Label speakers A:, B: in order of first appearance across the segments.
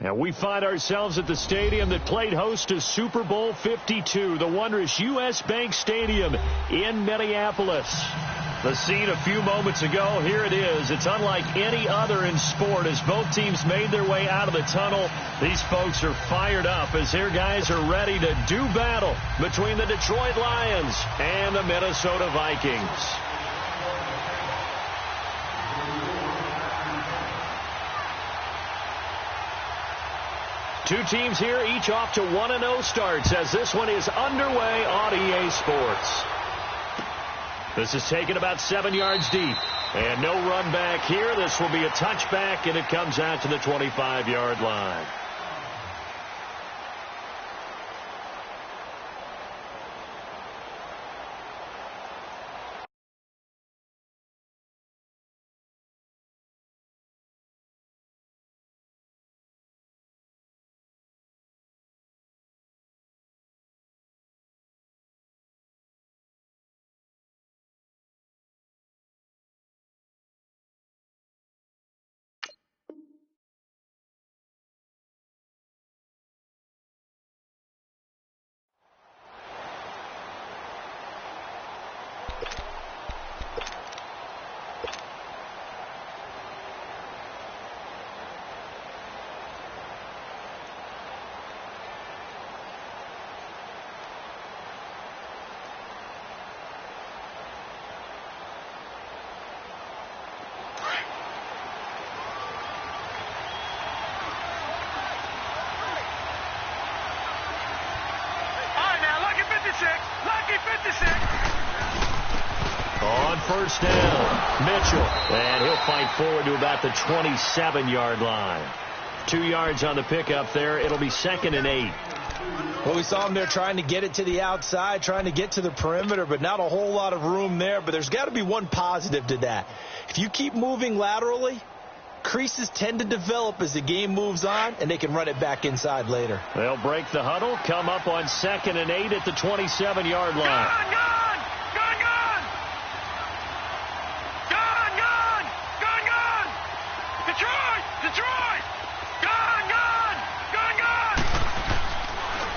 A: And we find ourselves at the stadium that played host to Super Bowl 52, the wondrous U.S. Bank Stadium in Minneapolis. The scene a few moments ago, here it is. It's unlike any other in sport as both teams made their way out of the tunnel. These folks are fired up as their guys are ready to do battle between the Detroit Lions and the Minnesota Vikings. Two teams here, each off to 1-0 starts as this one is underway on EA Sports. This is taken about 7 yards deep. And no run back here. This will be a touchback, and it comes out to the 25-yard line. On first down, Mitchell. And he'll fight forward to about the 27-yard line. 2 yards on the pickup there. It'll be 2nd and 8.
B: Well, we saw him there trying to get it to the outside, trying to get to the perimeter, but not a whole lot of room there. But there's got to be one positive to that. If you keep moving laterally, creases tend to develop as the game moves on, and they can run it back inside later.
A: They'll break the huddle, come up on 2nd and 8 at the 27-yard line.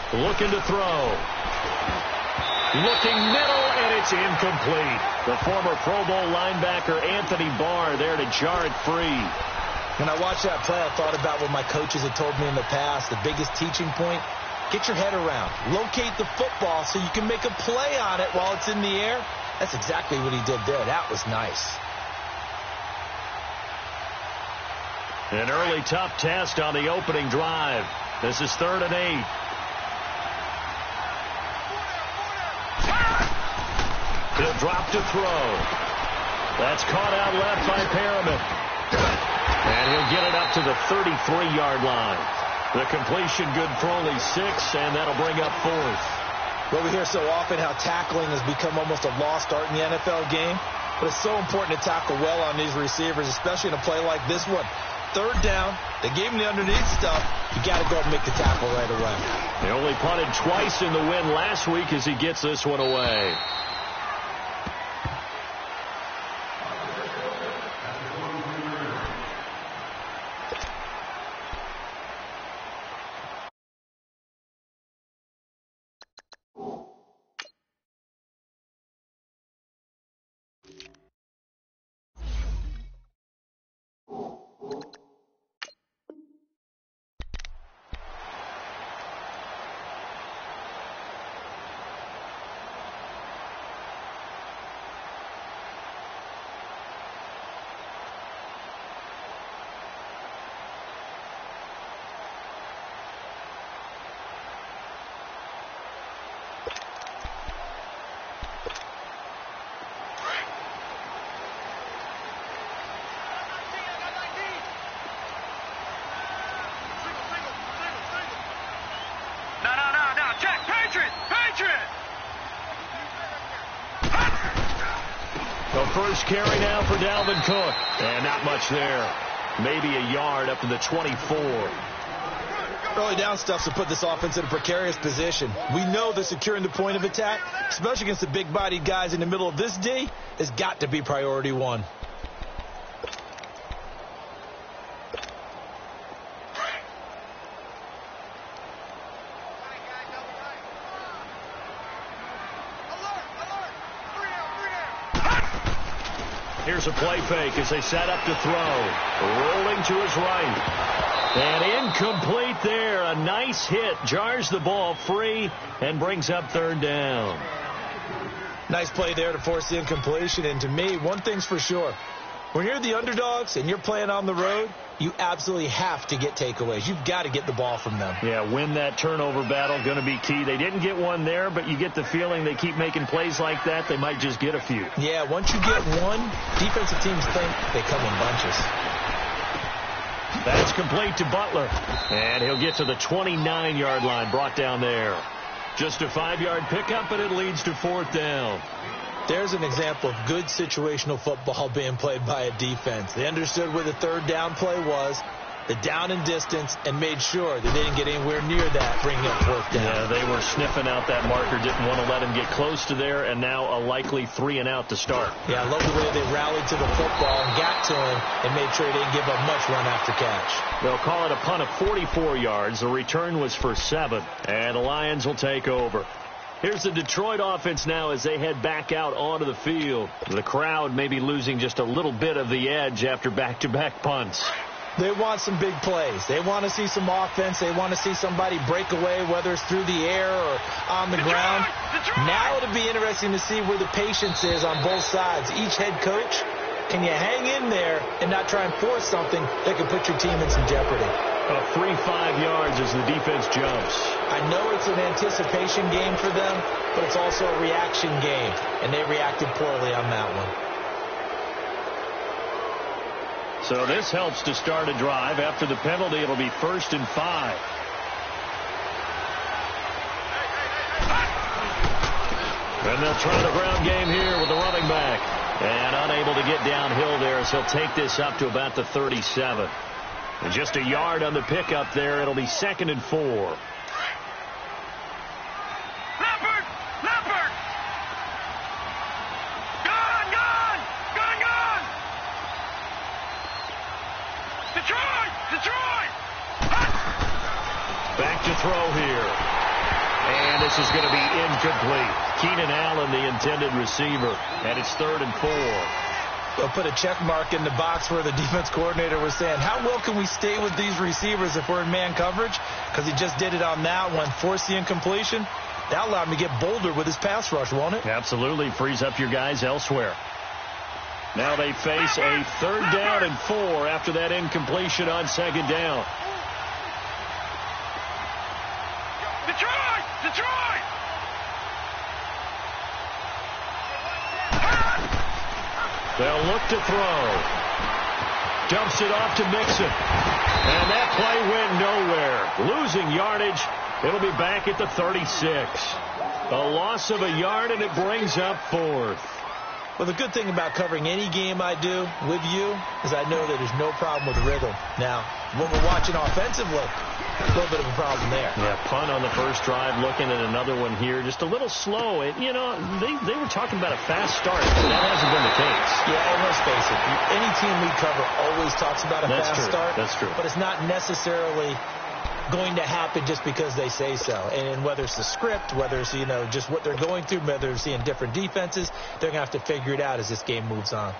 A: Looking to throw. Looking middle, and it's incomplete. The former Pro Bowl linebacker Anthony Barr there to jar it free.
B: When I watched that play, I thought about what my coaches had told me in the past. The biggest teaching point, get your head around. Locate the football so you can make a play on it while it's in the air. That's exactly what he did there. That was nice.
A: An early tough test on the opening drive. This is 3rd and 8. He'll drop to throw. That's caught out left by Perriman. And he'll get it up to the 33-yard line. The completion good for only 6, and that'll bring up 4th.
B: Well, we hear so often how tackling has become almost a lost art in the NFL game. But it's so important to tackle well on these receivers, especially in a play like this one. 3rd down, they gave him the underneath stuff. You got to go and make the tackle right away.
A: They only punted twice in the win last week as he gets this one away. The first carry now for Dalvin Cook. And not much there. Maybe a yard up to the 24.
B: Early down stuff to put this offense in a precarious position. We know that securing the point of attack, especially against the big-bodied guys in the middle of this D, has got to be priority one.
A: Here's a play fake as they set up to throw. Rolling to his right. And incomplete there. A nice hit. Jars the ball free and brings up third down.
B: Nice play there to force the incompletion. And to me, one thing's for sure. When you're the underdogs and you're playing on the road, you absolutely have to get takeaways. You've got to get the ball from them.
A: Yeah, win that turnover battle, going to be key. They didn't get one there, but you get the feeling they keep making plays like that, they might just get a few.
B: Yeah, once you get one, defensive teams think they come in bunches.
A: That's complete to Butler. And he'll get to the 29-yard line, brought down there. Just a 5-yard pickup, and it leads to fourth down.
B: There's an example of good situational football being played by a defense. They understood where the third down play was, the down and distance, and made sure that they didn't get anywhere near that, bringing up fourth down.
A: Yeah, they were sniffing out that marker, didn't want to let him get close to there, and now a likely 3-and-out to start.
B: Yeah, I love the way they rallied to the football and got to him and made sure he didn't give up much run after catch.
A: They'll call it a punt of 44 yards. The return was for 7, and the Lions will take over. Here's the Detroit offense now as they head back out onto the field. The crowd may be losing just a little bit of the edge after back-to-back punts.
B: They want some big plays. They want to see some offense. They want to see somebody break away, whether it's through the air or on the ground. Now it'll be interesting to see where the patience is on both sides. Each head coach, can you hang in there and not try and force something that could put your team in some jeopardy?
A: A 3-5 yards as the defense jumps.
B: I know it's an anticipation game for them, but it's also a reaction game, and they reacted poorly on that one.
A: So this helps to start a drive. After the penalty, it'll be 1st and 5. And they'll try the ground game here with the running back. And unable to get downhill there, so he'll take this up to about the 37. And just a yard on the pickup there. It'll be 2nd and 4.
C: Leopard! Leopard! Gone! Gone! Gone! Gone! Detroit! Detroit!
A: Back to throw here. And this is going to be incomplete. Keenan Allen, the intended receiver. And it's 3rd and 4.
B: They'll put a check mark in the box where the defense coordinator was saying, how well can we stay with these receivers if we're in man coverage? Because he just did it on that one, forced the incompletion. That'll allow him to get bolder with his pass rush, won't it?
A: Absolutely. Frees up your guys elsewhere. Now they face a 3rd down and 4 after that incompletion on 2nd down.
C: Detroit! Detroit!
A: They'll look to throw. Dumps it off to Mixon. And that play went nowhere. Losing yardage. It'll be back at the 36. A loss of a yard, and it brings up 4th.
B: Well, the good thing about covering any game I do with you is I know that there's no problem with rhythm. Now, when we're watching offensively, a little bit of a problem there.
A: Yeah, punt on the first drive, looking at another one here. Just a little slow. You know, they were talking about a fast start. That hasn't been the case.
B: Yeah, and let's face it. Any team we cover always talks about a fast start.
A: That's true.
B: But it's not necessarily going to happen just because they say so. And whether it's the script, whether it's, just what they're going through, whether they're seeing different defenses, they're going to have to figure it out as this game moves on.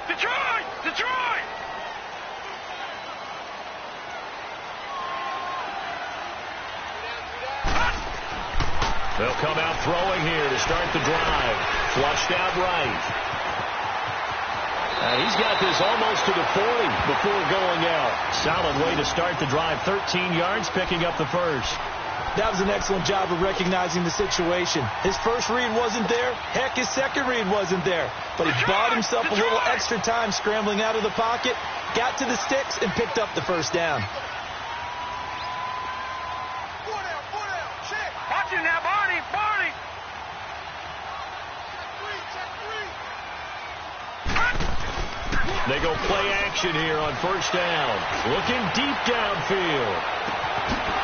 C: Detroit! Detroit!
A: They'll come out throwing here to start the drive. Flushed out right. He's got this almost to the 40 before going out. Solid way to start the drive. 13 yards, picking up the first.
B: That was an excellent job of recognizing the situation. His first read wasn't there. Heck, his second read wasn't there. But he bought himself a little extra time scrambling out of the pocket, got to the sticks, and picked up the first down.
C: Watch it now, Barney! Barney!
A: They go play action here on first down. Looking deep downfield.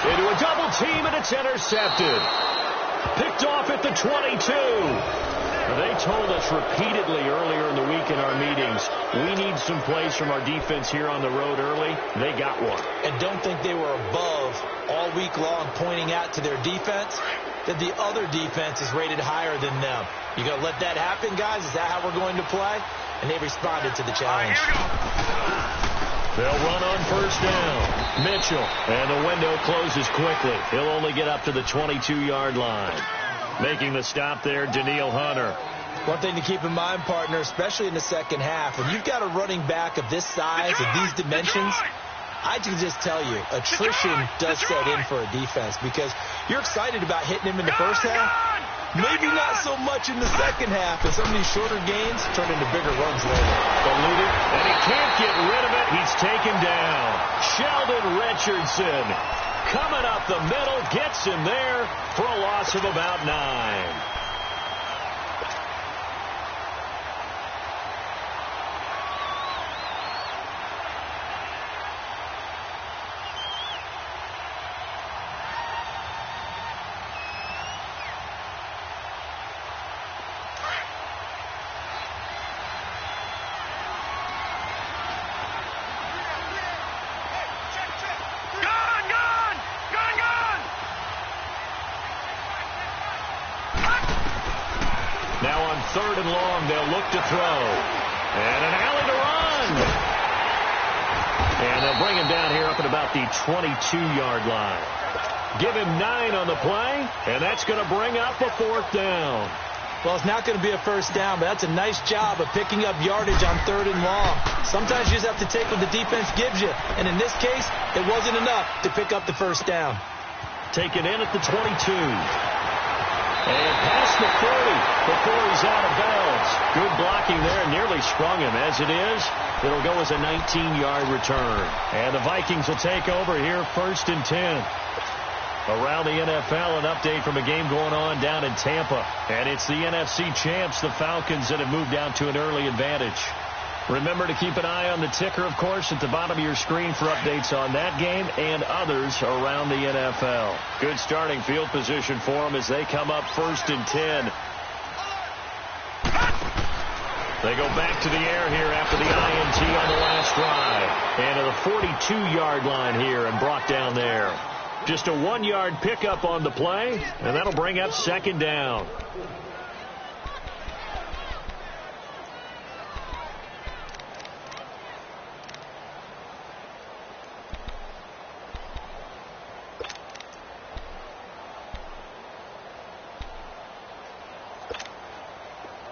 A: Into a double team, and it's intercepted. Picked off at the 22. They told us repeatedly earlier in the week in our meetings, we need some plays from our defense here on the road early. They got one.
B: And don't think they were above all week long pointing out to their defense. that the other defense is rated higher than them. You going to let that happen, guys? Is that how we're going to play? And they responded to the challenge.
A: They'll run on first down. Mitchell. And the window closes quickly. He'll only get up to the 22-yard line. Making the stop there, Danielle Hunter.
B: One thing to keep in mind, partner, especially in the second half, when you've got a running back of this size, of these dimensions, I can just tell you, attrition does set in for a defense because you're excited about hitting him in the first half. Maybe not so much in the second half, and some of these shorter gains turn into bigger runs later.
A: Eluded, and he can't get rid of it. He's taken down. Sheldon Richardson coming up the middle, gets him there for a loss of about 9. Now on 3rd and long, they'll look to throw. And an alley to run. And they'll bring him down here up at about the 22-yard line. Give him 9 on the play, and that's going to bring up a 4th down.
B: Well, it's not going to be a first down, but that's a nice job of picking up yardage on 3rd and long. Sometimes you just have to take what the defense gives you, and in this case, it wasn't enough to pick up the first down.
A: Taken in at the 22. And past the 40 before he's out of bounds. Good blocking there, nearly sprung him. As it is, it'll go as a 19-yard return. And the Vikings will take over here 1st and 10. Around the NFL, an update from a game going on down in Tampa. And it's the NFC champs, the Falcons, that have moved down to an early advantage. Remember to keep an eye on the ticker, of course, at the bottom of your screen for updates on that game and others around the NFL. Good starting field position for them as they come up 1st and 10. They go back to the air here after the INT on the last drive. And to the 42-yard line here and brought down there. Just a 1-yard pickup on the play, and that'll bring up 2nd down.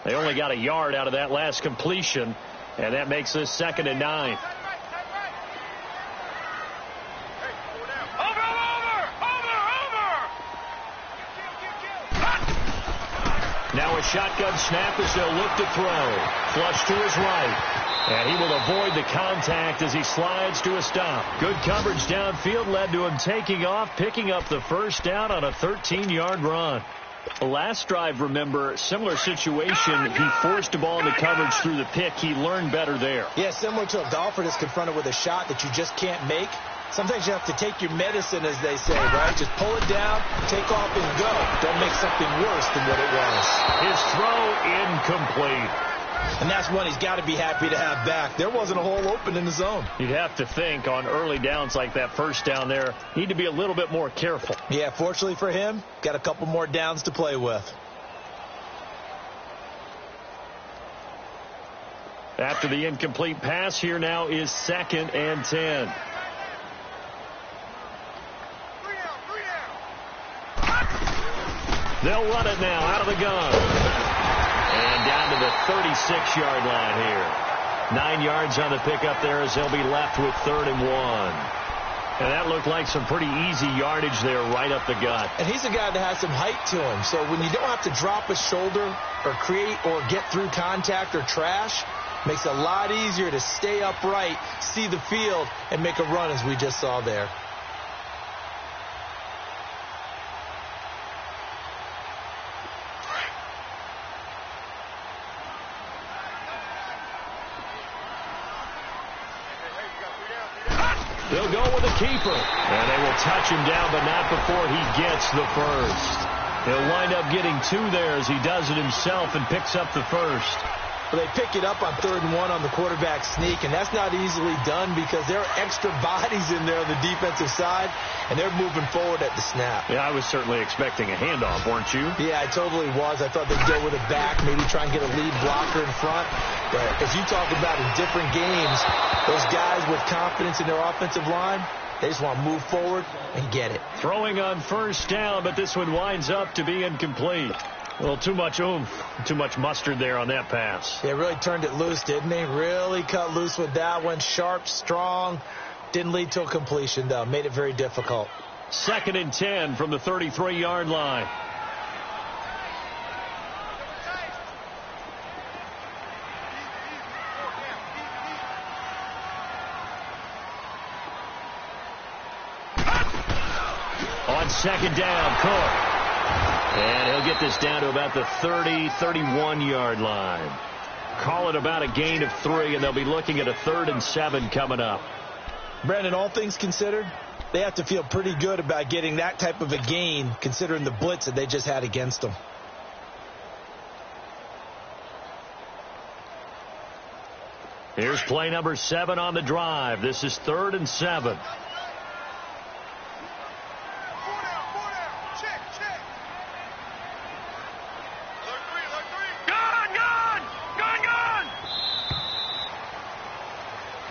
A: They only got a yard out of that last completion, and that makes this 2nd and 9. Now a shotgun snap as they'll look to throw. Flush to his right. And he will avoid the contact as he slides to a stop. Good coverage downfield led to him taking off, picking up the first down on a 13-yard run. The last drive, remember, similar situation. He forced the ball into coverage through the pick. He learned better there.
B: Yeah, similar to a golfer that's confronted with a shot that you just can't make. Sometimes you have to take your medicine, as they say, right? Just pull it down, take off, and go. Don't make something worse than what it was.
A: His throw incomplete.
B: And that's one he's got to be happy to have back. There wasn't a hole open in the zone.
A: You'd have to think on early downs like that first down there, need to be a little bit more careful.
B: Yeah, fortunately for him, got a couple more downs to play with.
A: After the incomplete pass, here now is 2nd and 10. They'll run it now out of the gun. And down to the 36-yard line here. 9 yards on the pickup there as they'll be left with 3rd and 1. And that looked like some pretty easy yardage there right up the gut.
B: And he's a guy that has some height to him. So when you don't have to drop a shoulder or create or get through contact or trash, makes it a lot easier to stay upright, see the field, and make a run as we just saw there.
A: They'll go with a keeper. And they will touch him down, but not before he gets the first. He'll wind up getting 2 there as he does it himself and picks up the first.
B: Well, they pick it up on 3rd and 1 on the quarterback sneak, and that's not easily done because there are extra bodies in there on the defensive side, and they're moving forward at the snap.
A: Yeah, I was certainly expecting a handoff, weren't you?
B: Yeah, I totally was. I thought they'd go with a back, maybe try and get a lead blocker in front. But as you talk about in different games, those guys with confidence in their offensive line, they just want to move forward and get it.
A: Throwing on 1st down, but this one winds up to be incomplete. Well, too much oomph, too much mustard there on that pass.
B: They really turned it loose, didn't they? Really cut loose with that one. Sharp, strong. Didn't lead to a completion, though. Made it very difficult.
A: 2nd and 10 from the 33-yard line. On 2nd down, Cook. And he'll get this down to about the 30, 31-yard line. Call it about a gain of 3, and they'll be looking at a 3rd and 7 coming up.
B: Brandon, all things considered, they have to feel pretty good about getting that type of a gain, considering the blitz that they just had against them.
A: Here's play number 7 on the drive. This is 3rd and 7.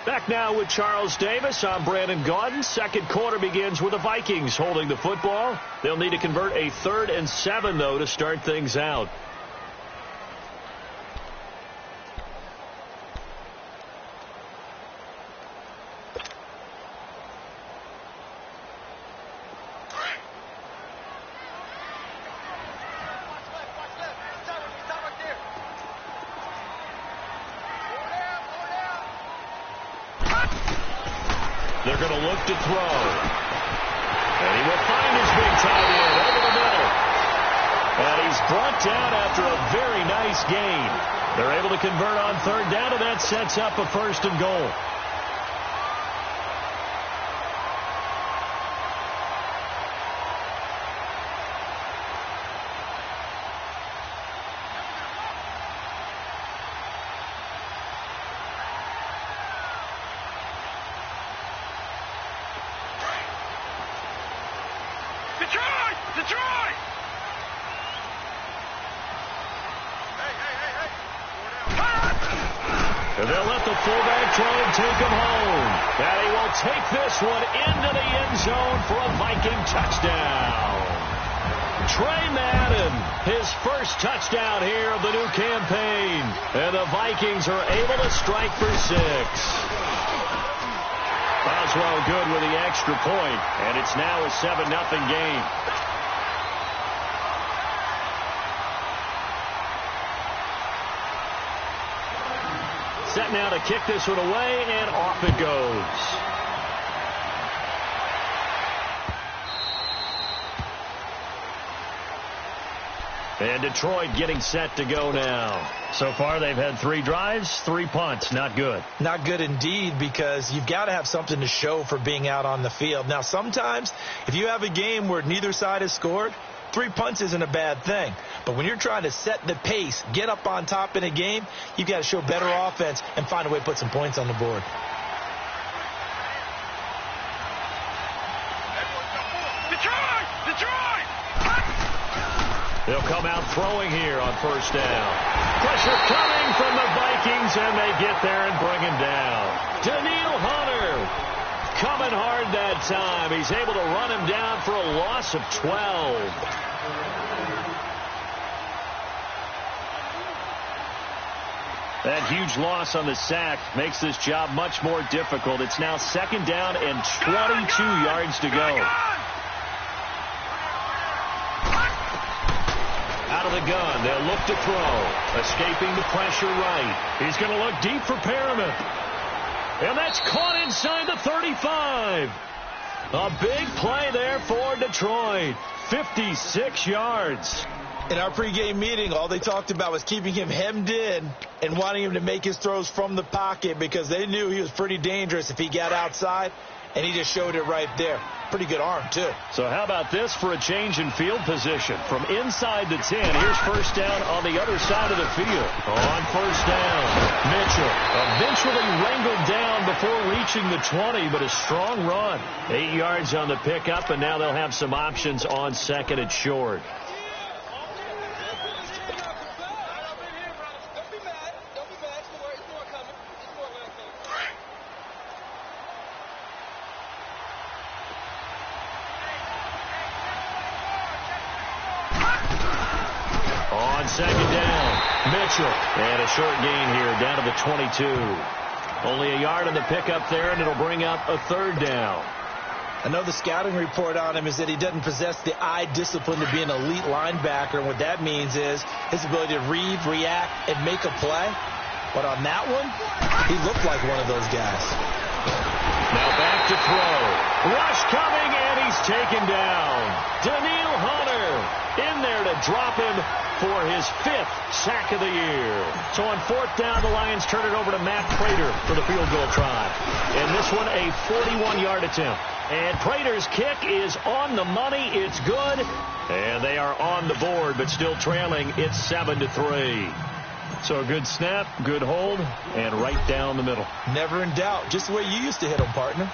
A: Back now with Charles Davis. I'm Brandon Gaudin. 2nd quarter begins with the Vikings holding the football. They'll need to convert a 3rd and 7, though, to start things out. They're going to look to throw. And he will find his big tight end over the middle. And he's brought down after a very nice gain. They're able to convert on 3rd down, and that sets up a 1st and goal.
C: Detroit!
A: They'll let the fullback try and take him home. And he will take this one into the end zone for a Viking touchdown. Trey Madden, his first touchdown here of the new campaign. And the Vikings are able to strike for 6. Boswell good with the extra point, and it's now a 7-0 game. Set now to kick this one away, and off it goes. And Detroit getting set to go now. So far, they've had 3 drives, 3 punts. Not good.
B: Not good indeed, because you've got to have something to show for being out on the field. Now, sometimes, if you have a game where neither side has scored, 3 punts isn't a bad thing. But when you're trying to set the pace, get up on top in a game, you've got to show better offense and find a way to put some points on the board.
C: Detroit!
A: They'll come out throwing here on 1st down. Pressure coming from the Vikings, and they get there and bring him down. Daniil Hunter coming hard that time. He's able to run him down for a loss of 12. That huge loss on the sack makes this job much more difficult. It's now 2nd down and 22 yards to go. Out of the gun, they'll look to throw. Escaping the pressure right. He's going to look deep for Perriman. And that's caught inside the 35. A big play there for Detroit. 56 yards.
B: In our pregame meeting, all they talked about was keeping him hemmed in and wanting him to make his throws from the pocket because they knew he was pretty dangerous if he got outside. and he just showed it right there. Pretty good arm, too.
A: So how about this for a change in field position? From inside the 10, here's first down on the other side of the field. On first down, Mitchell eventually wrangled down before reaching the 20, but a strong run. 8 yards on the pickup, and now they'll have some options on second and short. Second down, Mitchell. And a short gain here down to the 22. Only a yard on the pickup there, and it'll bring up a third down.
B: I know the scouting report on him is that he doesn't possess the eye discipline to be an elite linebacker. And what that means is his ability to read, react, and make a play. But on that one, he looked like one of those guys.
A: Now back to throw. Rush coming, and he's taken down. Daniil Hunter in there to drop him for his 5th sack of the year. So on fourth down, the Lions turn it over to Matt Prater for the field goal try. And this one, a 41-yard attempt. And Prater's kick is on the money. It's good. And they are on the board, but still trailing. It's 7-3. So a good snap, good hold, and right down the middle.
B: Never in doubt. Just the way you used to hit them, partner.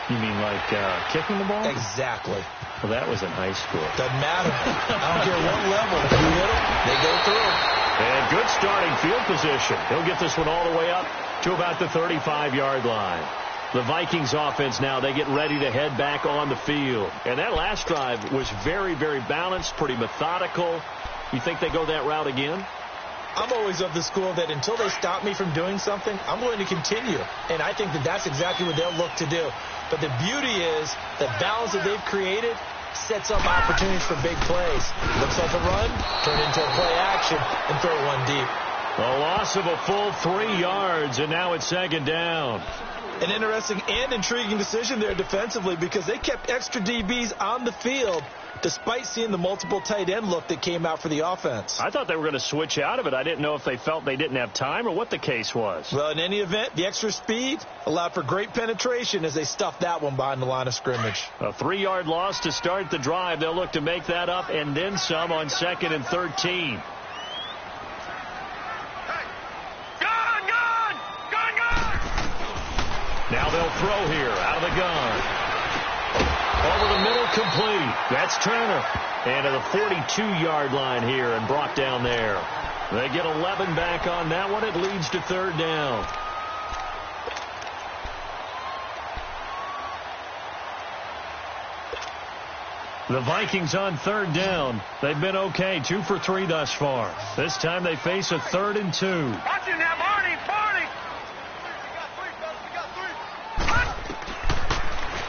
A: You mean like kicking the ball?
B: Exactly.
A: Well, that was in high school.
B: Doesn't matter. I don't care what level. If you hit them, they go through.
A: And good starting field position. He'll get this one all the way up to about the 35-yard line. The Vikings offense now, they get ready to head back on the field. And that last drive was very, very balanced, pretty methodical. You think they go that route again?
B: I'm always of the school that until they stop me from doing something, I'm going to continue. And I think that that's exactly what they'll look to do. But the beauty is the balance that they've created sets up opportunities for big plays. Looks like a run, turn into a play action, and throw one deep.
A: A loss of a full 3 yards, and now it's second down.
B: An interesting and intriguing decision there defensively because they kept extra DBs on the field despite seeing the multiple tight end look that came out for the offense.
A: I thought they were going to switch out of it. I didn't know if they felt they didn't have time or what the case was.
B: Well, in any event, the extra speed allowed for great penetration as they stuffed that one behind the line of scrimmage.
A: A 3-yard loss to start the drive. They'll look to make that up and then some on 2nd and 13. Now they'll throw here out of the gun. Over the middle, complete. That's Turner. And to the 42-yard line here and brought down there. They get 11 back on that one. It leads to third down. The Vikings on third down. They've been okay. 2 for 3 thus far. This time they face a 3rd and 2.
C: Watch it now, Barney.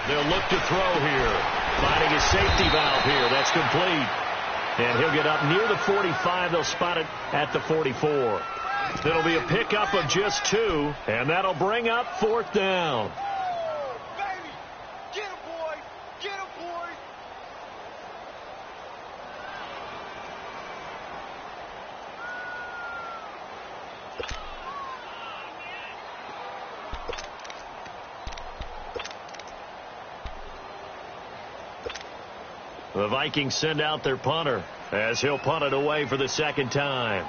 A: They'll look to throw here. Finding a safety valve here. That's complete. And he'll get up near the 45. They'll spot it at the 44. It'll be a pickup of just 2. And that'll bring up 4th down.
C: Baby, get him, boy. Get him, boy.
A: The Vikings send out their punter as he'll punt it away for the 2nd time.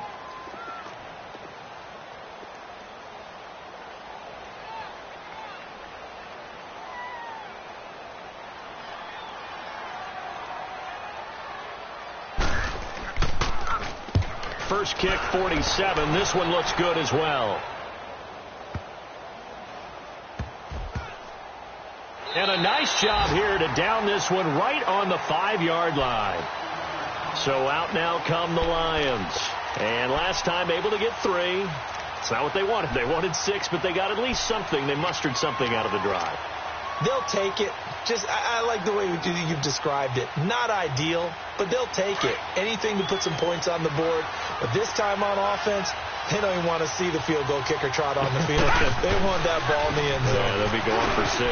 A: First kick, 47. This one looks good as well. And a nice job here to down this one right on the 5-yard line. So out now come the Lions. And last time able to get 3. It's not what they wanted. They wanted 6, but they got at least something. They mustered something out of the drive.
B: They'll take it. I like the way you've described it. Not ideal, but they'll take it. Anything to put some points on the board. But this time on offense, they don't even want to see the field goal kicker trot on the field. They want that ball in the end zone.
A: Yeah, they'll be going for 6.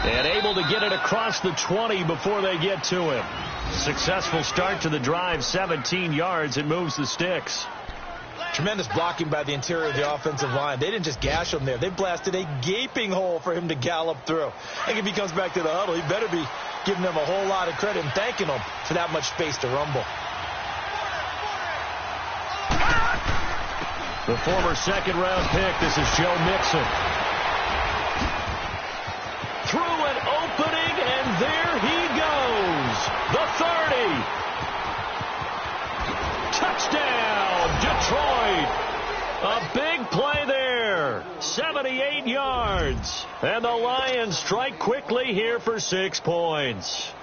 A: And able to get it across the 20 before they get to him. Successful start to the drive, 17 yards. It moves the sticks.
B: Tremendous blocking by the interior of the offensive line. They didn't just gash him there. They blasted a gaping hole for him to gallop through. I think if he comes back to the huddle, he better be giving them a whole lot of credit and thanking them for that much space to rumble.
A: The former second-round pick, this is Joe Mixon. Through an opening, and there he goes. The 30. Touchdown, Detroit. A big play there. 78 yards. And the Lions strike quickly here for 6 points.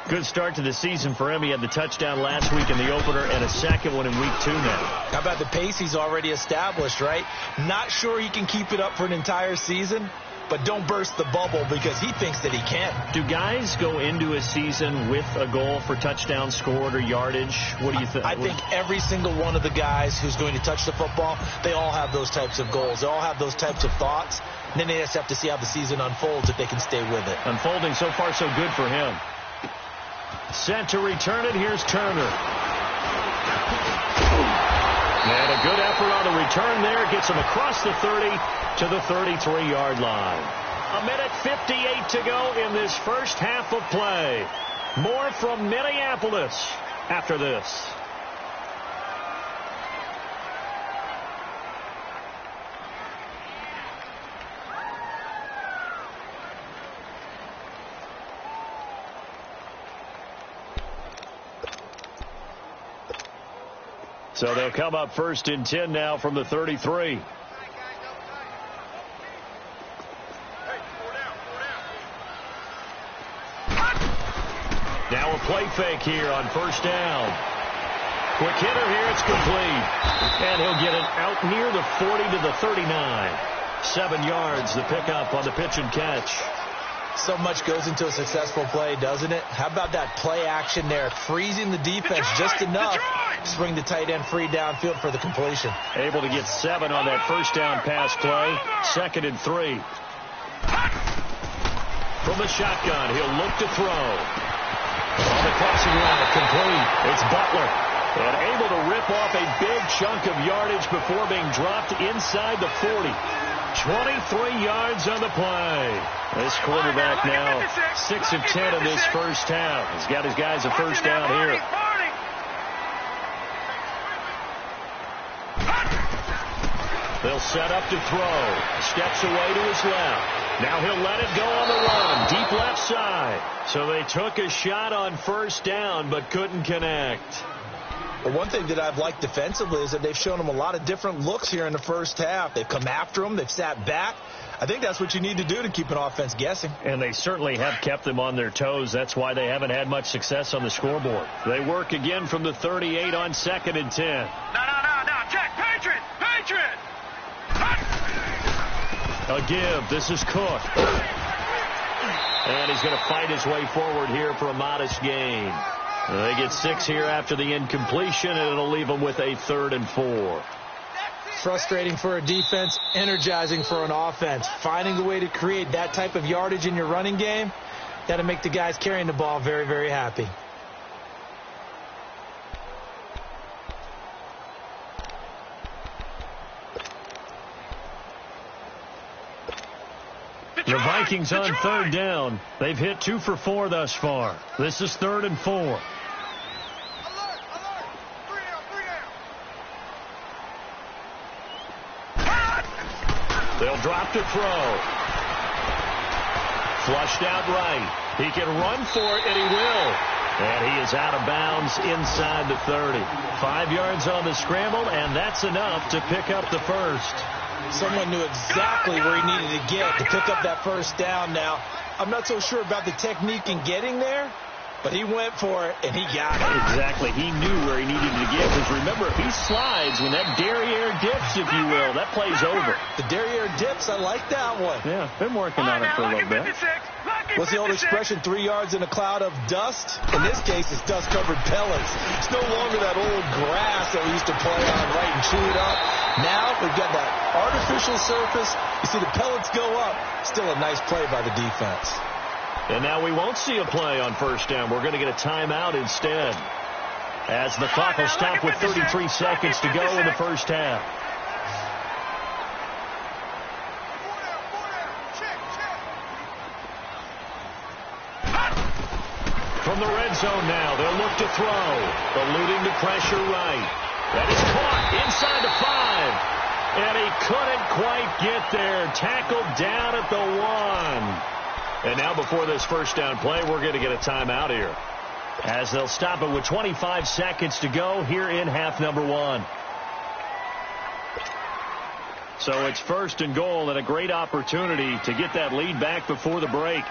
A: Good start to the season for him. He had the touchdown last week in the opener and a second one in week 2 now.
B: How about the pace he's already established, right? Not sure he can keep it up for an entire season, but don't burst the bubble because he thinks that he can.
A: Do guys go into a season with a goal for touchdowns scored or yardage? What do you think?
B: I think every single one of the guys who's going to touch the football, they all have those types of goals. They all have those types of thoughts. And then they just have to see how the season unfolds if they can stay with it.
A: Unfolding so far so good for him. Set to return it. Here's Turner. And a good effort on the return there. Gets him across the 30 to the 33-yard line. 1:58 to go in this first half of play. More from Minneapolis after this. So they'll come up 1st and 10 now from the 33. Now a play fake here on 1st down. Quick hitter here, it's complete. And he'll get it out near the 40 to the 39. 7 yards, the pickup on the pitch and catch.
B: So much goes into a successful play, doesn't it? How about that play action there? Freezing the defense just enough to swing the tight end free downfield for the completion.
A: Able to get 7 on that 1st down pass play. 2nd and 3. From the shotgun, he'll look to throw. On the crossing route, complete. It's Butler. And able to rip off a big chunk of yardage before being dropped inside the 40. 23 yards on the play. This quarterback now 6 of 10 in this first half. He's got his guys a 1st down here. They'll set up to throw. Steps away to his left. Now he'll let it go on the run. Deep left side. So they took a shot on 1st down but couldn't connect.
B: Well, one thing that I've liked defensively is that they've shown him a lot of different looks here in the first half. They've come after him. They've sat back. I think that's what you need to do to keep an offense guessing.
A: And they certainly have kept them on their toes. That's why they haven't had much success on the scoreboard. They work again from the 38 on 2nd and 10.
C: No. Check. Patriot.
A: A give. This is Cook. And he's going to fight his way forward here for a modest gain. They get 6 here after the incompletion, and it'll leave them with a 3rd and 4.
B: Frustrating for a defense, energizing for an offense. Finding a way to create that type of yardage in your running game, that'll make the guys carrying the ball very, very happy.
A: The Vikings on 3rd down. They've hit 2 for 4 thus far. This is 3rd and 4.
C: Alert. 3 down.
A: They'll drop to throw. Flushed out right. He can run for it, and he will. And he is out of bounds inside the 30. 5 yards on the scramble, and that's enough to pick up the 1st.
B: Someone knew exactly where he needed to get to pick up that 1st down. Now, I'm not so sure about the technique in getting there, but he went for it, and he got it.
A: Exactly. He knew where he needed to get. Because remember, if he slides, when that derriere dips, if you will, that play's over.
B: The derriere dips, I like that one.
A: Yeah, been working on it for a little bit.
B: What's the old expression, 3 yards in a cloud of dust? In this case, it's dust-covered pellets. It's no longer that old grass that we used to play on, right, and chew it up. Now we've got that artificial surface. You see the pellets go up. Still a nice play by the defense.
A: And now we won't see a play on 1st down. We're going to get a timeout instead. as the clock will stop with 33 seconds to go in the first half. From the red zone now, they'll look to throw. Eluding the pressure right. That is caught inside the 5. And he couldn't quite get there. Tackled down at the 1. And now before this first down play, we're going to get a timeout here, as they'll stop it with 25 seconds to go here in half number 1. So it's first and goal, and a great opportunity to get that lead back before the break.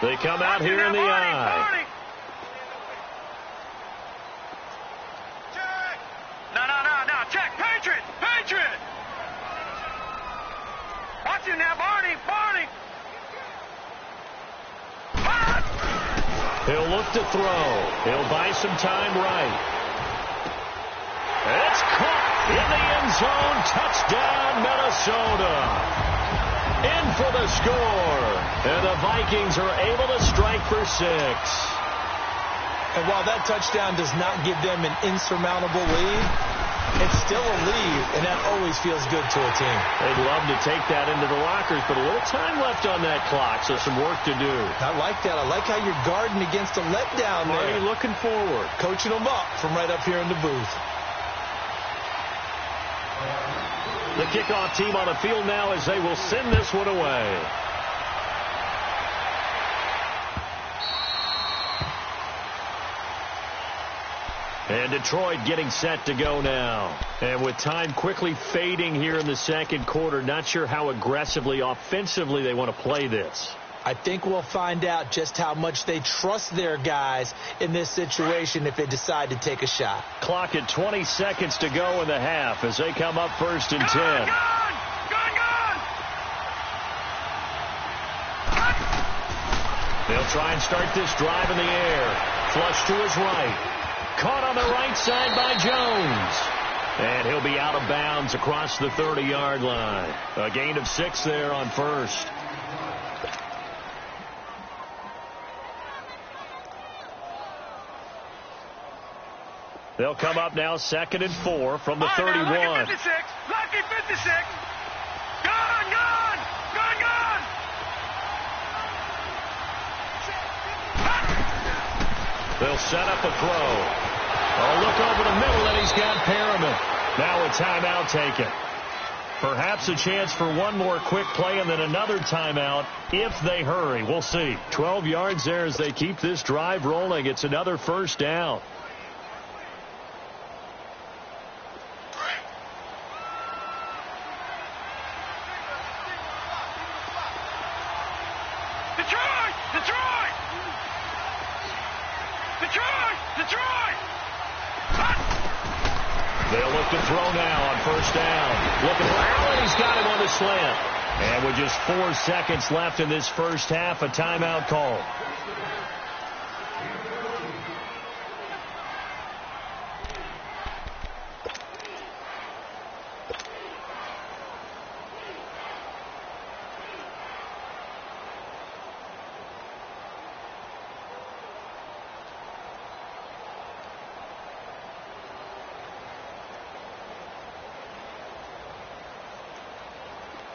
A: They come out here in the eye.
C: No. Check. Patriot. Watch him now, Barney.
A: He'll look to throw. He'll buy some time right. It's caught in the end zone. Touchdown, Minnesota. In for the score. And the Vikings are able to strike for 6.
B: And while that touchdown does not give them an insurmountable lead, it's still a lead, and that always feels good to a team.
A: They'd love to take that into the lockers, but a little time left on that clock, so some work to do.
B: I like that. I like how you're guarding against a letdown there.
A: Already looking forward.
B: Coaching them up from right up here in the booth.
A: The kickoff team on the field now as they will send this one away. And Detroit getting set to go now. And with time quickly fading here in the second quarter, not sure how aggressively, offensively they want to play this.
B: I think we'll find out just how much they trust their guys in this situation if they decide to take a shot.
A: Clock at 20 seconds to go in the half as they come up first and 10. They'll try and start this drive in the air. Flush to his right. Caught on the right side by Jones. And he'll be out of bounds across the 30-yard line. A gain of 6 there on first. They'll come up now 2nd and 4 from the 31.
C: Lucky 56. Gone.
A: They'll set up a throw. Oh, look over the middle, and he's got Perriman. Now a timeout taken. Perhaps a chance for one more quick play and then another timeout if they hurry. We'll see. 12 yards there as they keep this drive rolling. It's another first down. They'll look to throw now on first down. Looking for Allen. He's got him on the slant. And with just 4 seconds left in this first half, a timeout call.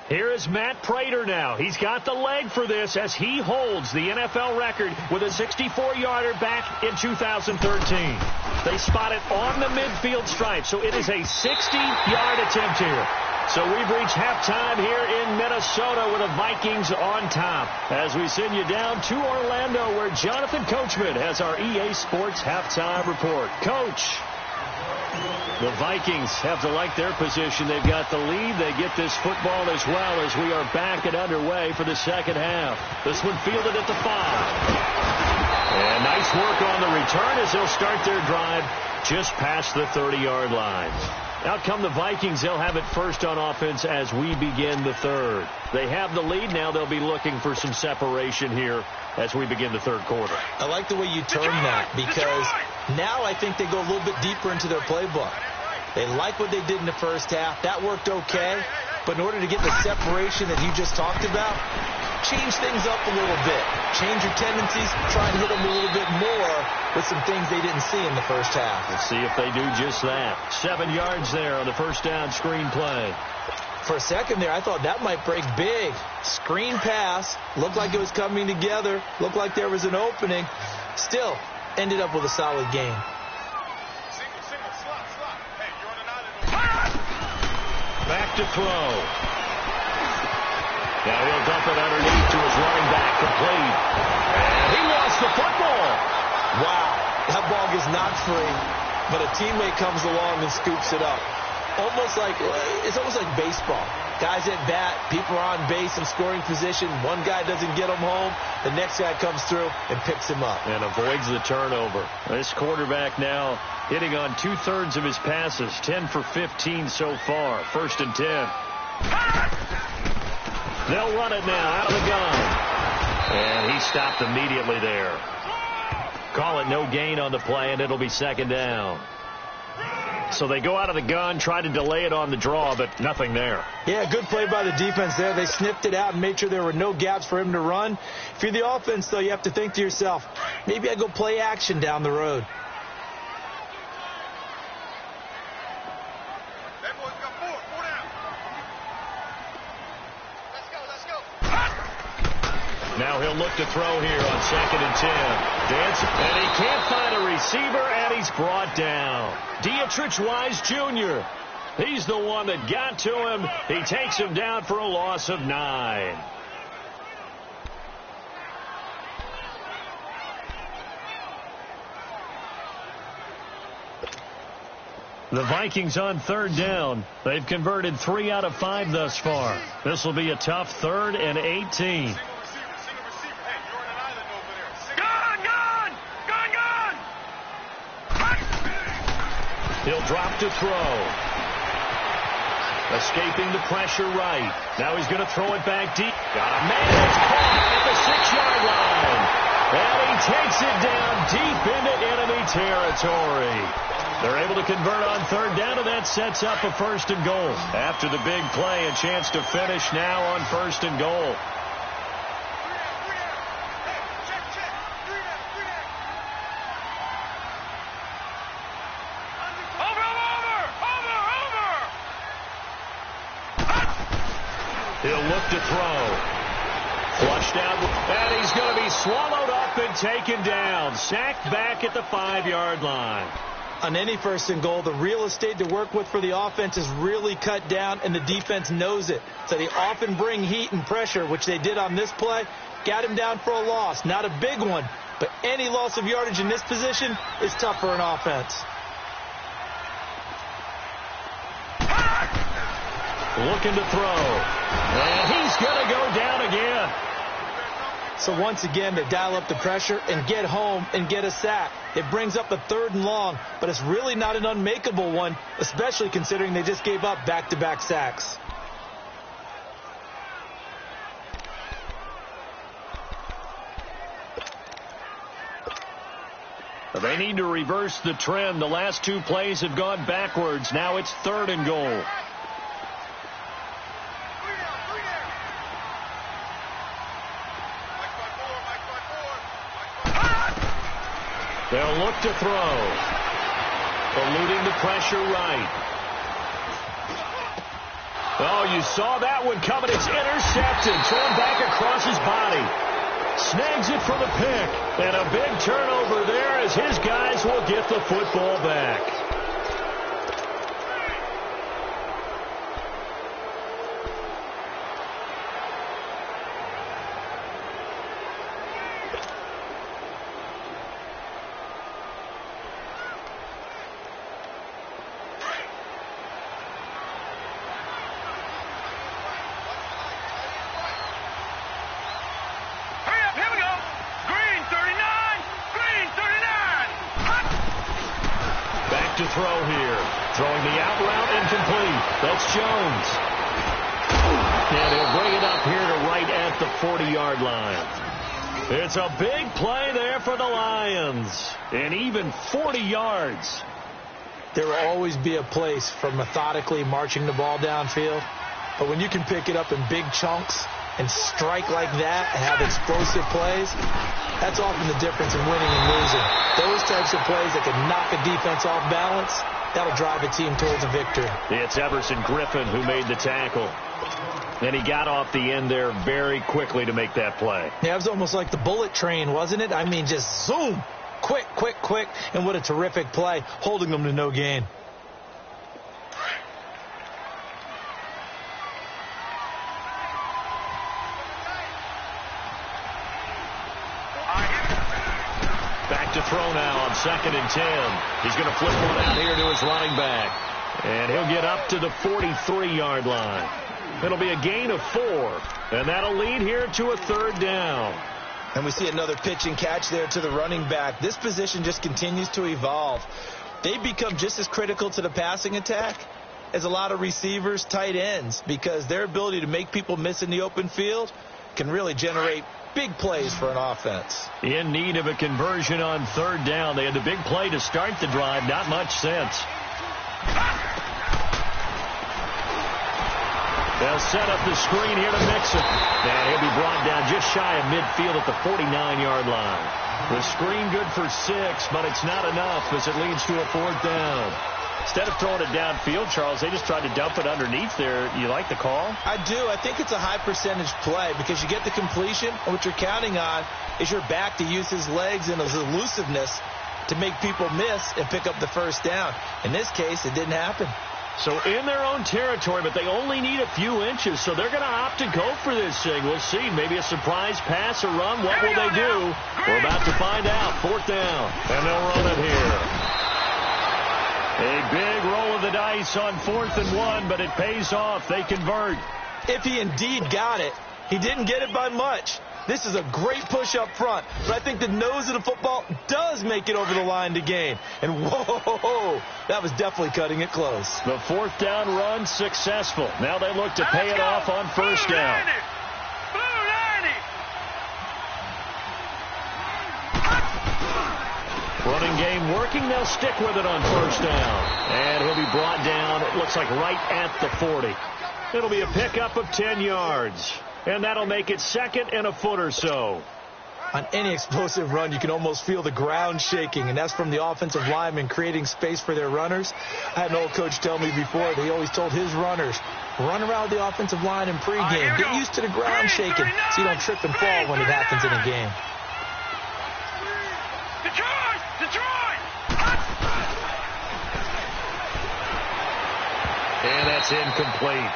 A: Here is Matt Prater now. He's got the leg for this as he holds the NFL record with a 64-yarder back in 2013. They spot it on the midfield stripe, so it is a 60-yard attempt here. So we've reached halftime here in Minnesota with the Vikings on top as we send you down to Orlando where Jonathan Coachman has our EA Sports halftime report. Coach. The Vikings have to like their position. They've got the lead. They get this football as well as we are back and underway for the second half. This one fielded at the 5. And nice work on the return as they'll start their drive just past the 30-yard line. Out come the Vikings. They'll have it first on offense as we begin the third. They have the lead. Now they'll be looking for some separation here as we begin the third quarter.
B: I like the way you term that because now I think they go a little bit deeper into their playbook. They like what they did in the first half. That worked okay. But in order to get the separation that you just talked about, change things up a little bit. Change your tendencies. Try and hit them a little bit more with some things they didn't see in the first half.
A: Let's see if they do just that. 7 yards there on the first down screen play.
B: For a second there, I thought that might break big. Screen pass. Looked like it was coming together. Looked like there was an opening. Still, ended up with a solid game.
A: Back to throw. Now he'll dump it underneath to his running back, complete. And he lost the football.
B: Wow, that ball gets knocked free, but a teammate comes along and scoops it up. It's almost like baseball. Guys at bat, people are on base in scoring position. One guy doesn't get him home. The next guy comes through and picks him up.
A: And avoids the turnover. This quarterback now hitting on 2/3 of his passes. 10 for 15 so far. 1st and 10. They'll run it now out of the gun. And he stopped immediately there. Call it no gain on the play, and it'll be 2nd down. So they go out of the gun, try to delay it on the draw, but nothing there.
B: Yeah, good play by the defense there. They sniffed it out and made sure there were no gaps for him to run. If you're the offense, though, you have to think to yourself, maybe I go play action down the road.
A: Now he'll look to throw here on 2nd and 10. Dancing, and he can't find a receiver, and he's brought down. Dietrich Wise Jr. He's the one that got to him. He takes him down for a loss of 9. The Vikings on 3rd down. They've converted 3 out of 5 thus far. This will be a tough 3rd and 18. He'll drop to throw. Escaping the pressure right. Now he's going to throw it back deep. Got a man that's caught at the 6-yard line. And he takes it down deep into enemy territory. They're able to convert on 3rd down, and that sets up a 1st and goal. After the big play, a chance to finish now on 1st and goal. He'll look to throw. Flushed out, and he's going to be swallowed up and taken down. Sacked back at the 5-yard line.
B: On any 1st and goal, the real estate to work with for the offense is really cut down, and the defense knows it. So they often bring heat and pressure, which they did on this play. Got him down for a loss. Not a big one, but any loss of yardage in this position is tough for an offense.
A: Looking to throw. And he's going to go down again.
B: So once again, they dial up the pressure and get home and get a sack. It brings up a 3rd and long, but it's really not an unmakeable one, especially considering they just gave up back-to-back sacks.
A: They need to reverse the trend. The last 2 plays have gone backwards. Now it's 3rd and goal. They'll look to throw. Eluding the pressure right. Oh, you saw that one coming. It's intercepted. Thrown back across his body. Snags it for the pick. And a big turnover there as his guys will get the football back. To throw here. Throwing the out route incomplete. That's Jones. And he'll bring it up here to right at the 40-yard line. It's a big play there for the Lions. And even 40 yards.
B: There will always be a place for methodically marching the ball downfield. But when you can pick it up in big chunks and strike like that, have explosive plays, that's often the difference in winning and losing. Those types of plays that can knock a defense off balance, that'll drive a team towards a victory.
A: It's Everson Griffin who made the tackle. And he got off the end there very quickly to make that play.
B: Yeah, it was almost like the bullet train, wasn't it? I mean, just zoom. Quick, quick, quick. And what a terrific play, holding them to no gain.
A: Back to throw now on 2nd and 10. He's going to flip one out here to his running back. And he'll get up to the 43-yard line. It'll be a gain of 4. And that'll lead here to a 3rd down.
B: And we see another pitch and catch there to the running back. This position just continues to evolve. They become just as critical to the passing attack as a lot of receivers, tight ends, because their ability to make people miss in the open field can really generate big plays for an offense.
A: In need of a conversion on 3rd down. They had the big play to start the drive. Not much sense. They'll set up the screen here to Mixon. And he'll be brought down just shy of midfield at the 49-yard line. The screen good for 6, but it's not enough as it leads to a 4th down. Instead of throwing it downfield, Charles, they just tried to dump it underneath there. You like the call?
B: I do. I think it's a high percentage play because you get the completion, and what you're counting on is your back to use his legs and his elusiveness to make people miss and pick up the 1st down. In this case, it didn't happen.
A: So in their own territory, but they only need a few inches, so they're going to opt to go for this thing. We'll see. Maybe a surprise pass or run. What will they do? We're about to find out. 4th down, and they'll run it here. A big roll of the dice on 4th and 1, but it pays off. They convert.
B: If he indeed got it, he didn't get it by much. This is a great push up front, but I think the nose of the football does make it over the line to gain. And whoa, that was definitely cutting it close.
A: The 4th down run successful. Now they look to pay it off on 1st down. Running game working. They'll stick with it on 1st down. And he'll be brought down, it looks like right at the 40. It'll be a pickup of 10 yards. And that'll make it 2nd and a foot or so.
B: On any explosive run, you can almost feel the ground shaking, and that's from the offensive linemen creating space for their runners. I had an old coach tell me before that he always told his runners, run around the offensive line in pregame. Get used to the ground shaking so you don't trip and fall when it happens in a game.
A: And that's incomplete.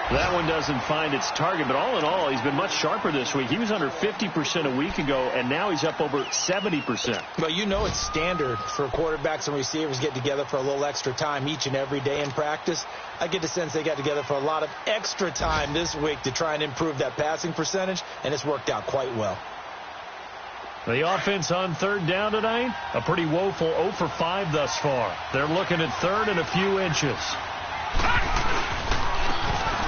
A: That one doesn't find its target, but all in all, he's been much sharper this week. He was under 50% a week ago, and now he's up over 70%.
B: Well, you know it's standard for quarterbacks and receivers get together for a little extra time each and every day in practice. I get the sense they got together for a lot of extra time this week to try and improve that passing percentage, and it's worked out quite well.
A: The offense on 3rd down tonight, a pretty woeful 0 for 5 thus far. They're looking at 3rd and a few inches.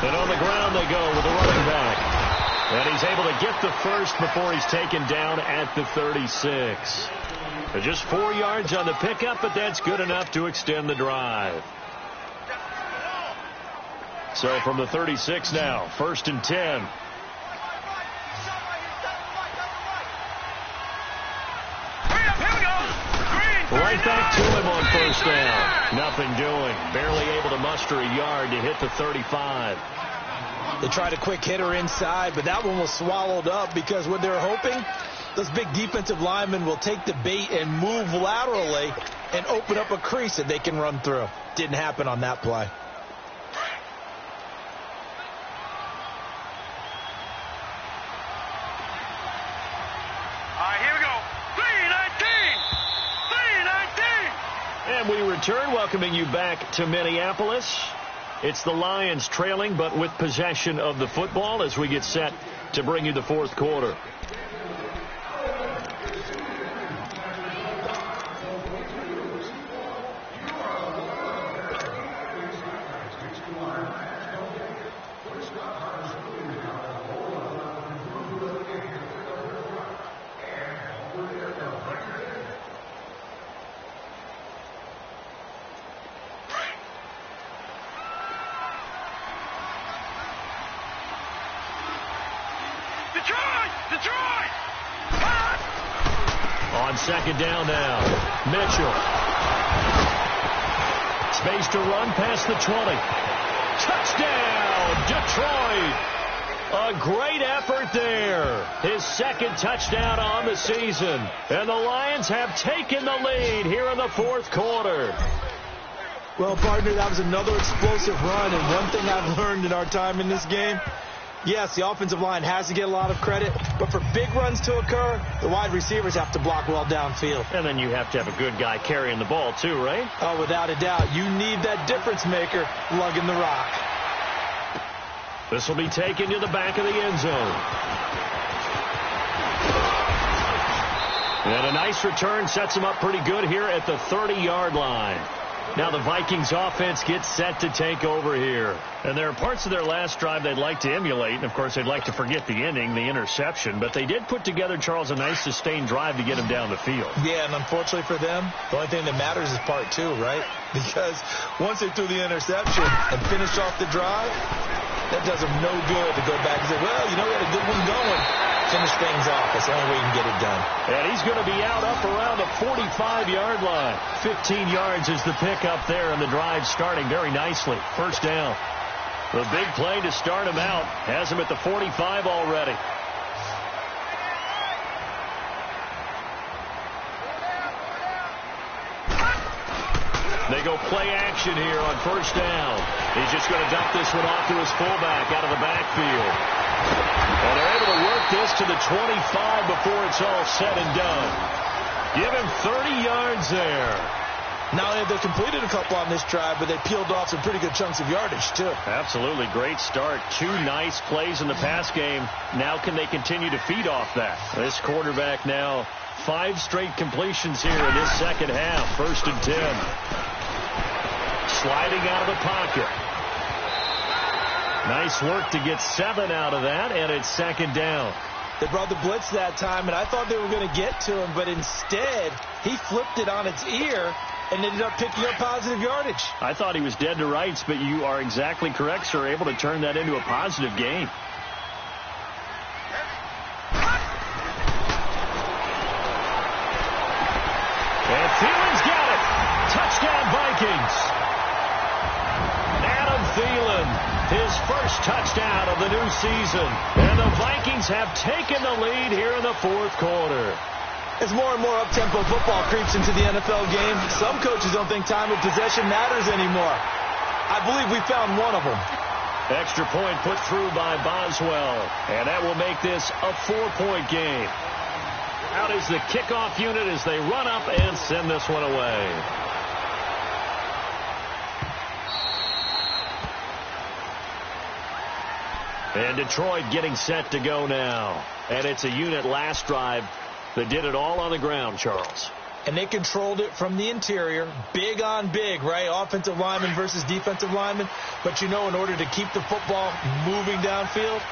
A: And on the ground they go with the running back. And he's able to get the 1st before he's taken down at the 36. Just 4 yards on the pickup, but that's good enough to extend the drive. So from the 36 now, 1st and 10. Right back to him on 1st down. Nothing doing. Barely able to muster a yard to hit the 35.
B: They tried a quick hitter inside, but that one was swallowed up because what they're hoping, those big defensive linemen will take the bait and move laterally and open up a crease that they can run through. Didn't happen on that play.
A: And we return, welcoming you back to Minneapolis. It's the Lions trailing, but with possession of the football as we get set to bring you the 4th quarter.
C: Detroit!
A: On second down now, Mitchell. Space to run past the 20. Touchdown, Detroit! A great effort there. His second touchdown on the season. And the Lions have taken the lead here in the fourth quarter.
B: Well, partner, that was another explosive run. And one thing I've learned in our time in this game, yes, the offensive line has to get a lot of credit, but for big runs to occur, the wide receivers have to block well downfield.
A: And then you have to have a good guy carrying the ball too, right?
B: Oh, without a doubt. You need that difference maker lugging the rock.
A: This will be taken to the back of the end zone. And a nice return sets him up pretty good here at the 30-yard line. Now the Vikings offense gets set to take over here. And there are parts of their last drive they'd like to emulate. And, of course, they'd like to forget the ending, the interception. But they did put together, Charles, a nice sustained drive to get him down the field.
B: Yeah, and unfortunately for them, the only thing that matters is part two, right? Because once they threw the interception and finished off the drive, that does them no good to go back and say, well, you know, we had a good one going. Finish things off. That's the only way you can get it done.
A: And he's going to be out up around the 45-yard line. 15 yards is the pickup there, and the drive starting very nicely. First down. The big play to start him out has him at the 45 already. They go play action here on first down. He's just going to dump this one off to his fullback out of the backfield. And they're able to work this to the 25 before it's all said and done. Give him 30 yards there.
B: Not only have they completed a couple on this drive, but they peeled off some pretty good chunks of yardage, too.
A: Absolutely. Great start. Two nice plays in the pass game. Now can they continue to feed off that? This quarterback now 5 straight completions here in this second half. First and 10. Sliding out of the pocket. Nice work to get 7 out of that, and it's second down.
B: They brought the blitz that time, and I thought they were going to get to him, but instead, he flipped it on its ear and ended up picking up positive yardage.
A: I thought he was dead to rights, but you are exactly correct, sir, able to turn that into a positive gain. And Thielen's got it. Touchdown, Vikings. Adam Thielen, his first touchdown of the new season. And the Vikings have taken the lead here in the fourth quarter.
B: As more and more up-tempo football creeps into the NFL game, some coaches don't think time of possession matters anymore. I believe we found one of them.
A: Extra point put through by Boswell. And that will make this a 4-point game. Out is the kickoff unit as they run up and send this one away. And Detroit getting set to go now. And it's a unit last drive that did it all on the ground, Charles.
B: And they controlled it from the interior. Big on big, right? Offensive lineman versus defensive lineman. But, you know, in order to keep the football moving downfield,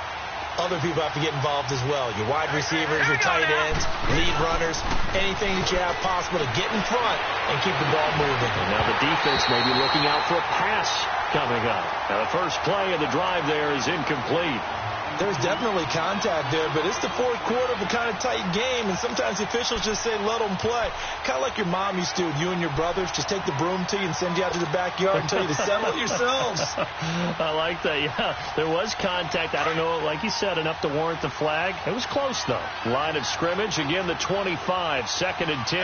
B: other people have to get involved as well. Your wide receivers, your tight ends, lead runners, anything that you have possible to get in front and keep the ball moving.
A: And now the defense may be looking out for a pass coming up. Now the first play of the drive there is incomplete.
B: There's definitely contact there, but it's the fourth quarter of a kind of tight game, and sometimes the officials just say, let them play. Kind of like your mom used to, you and your brothers, just take the broom to you and send you out to the backyard and tell you to settle it yourselves.
A: I like that, yeah. There was contact. I don't know, like you said, enough to warrant the flag. It was close, though. Line of scrimmage, again, the 25, second and 10.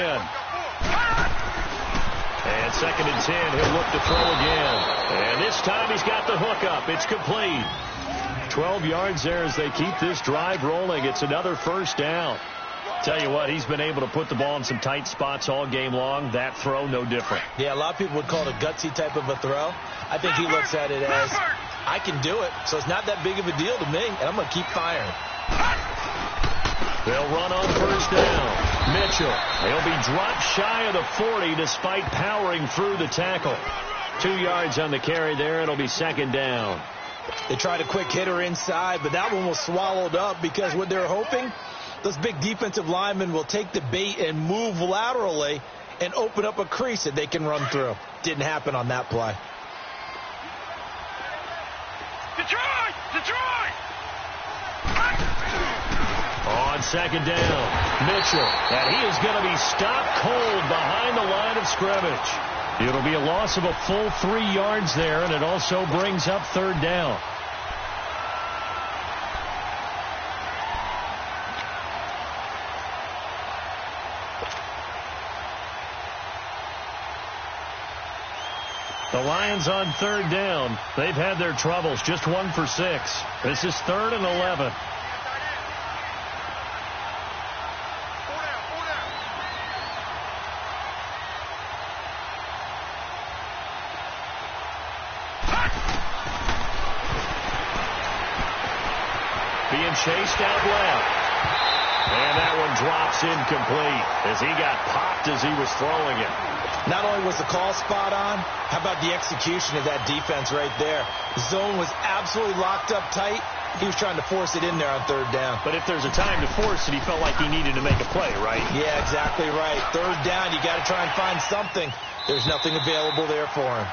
A: And second and 10, he'll look to throw again. And this time he's got the hook up. It's complete. 12 yards there as they keep this drive rolling. It's another first down. Tell you what, he's been able to put the ball in some tight spots all game long. That throw, no different.
B: Yeah, a lot of people would call it a gutsy type of a throw. I think he looks at it as, I can do it, so it's not that big of a deal to me, and I'm going to keep firing.
A: They'll run on first down. Mitchell, he'll be dropped shy of the 40 despite powering through the tackle. 2 yards on the carry there. It'll be second down.
B: They tried a quick hitter inside, but that one was swallowed up because what they're hoping, those big defensive linemen will take the bait and move laterally and open up a crease that they can run through. Didn't happen on that play.
C: Detroit! Detroit!
A: On second down, Mitchell, and he is going to be stopped cold behind the line of scrimmage. It'll be a loss of a full 3 yards there, and it also brings up third down. The Lions on third down. They've had their troubles, just 1 for 6. This is 3rd and 11. Being chased out left. And that one drops incomplete as he got popped as he was throwing it.
B: Not only was the call spot on, how about the execution of that defense right there? The zone was absolutely locked up tight. He was trying to force it in there on third down.
A: But if there's a time to force it, he felt like he needed to make a play, right?
B: Yeah, exactly right. Third down, you got to try and find something. There's nothing available there for him.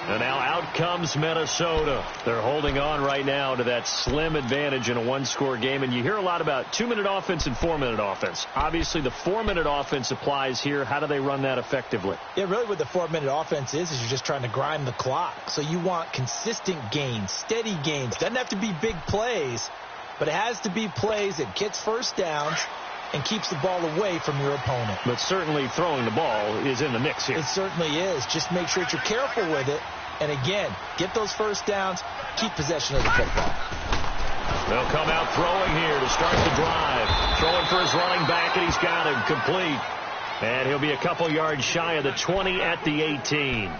A: And now out comes Minnesota. They're holding on right now to that slim advantage in a one-score game. And you hear a lot about 2-minute offense and 4-minute offense. Obviously, the 4-minute offense applies here. How do they run that effectively?
B: Yeah, really what the 4-minute offense is you're just trying to grind the clock. So you want consistent gains, steady gains. Doesn't have to be big plays, but it has to be plays that gets first downs and keeps the ball away from your opponent.
A: But certainly throwing the ball is in the mix here.
B: It certainly is. Just make sure that you're careful with it. And again, get those first downs, keep possession of the football.
A: They'll come out throwing here to start the drive. Throwing for his running back, and he's got him complete. And he'll be a couple yards shy of the 20 at the 18.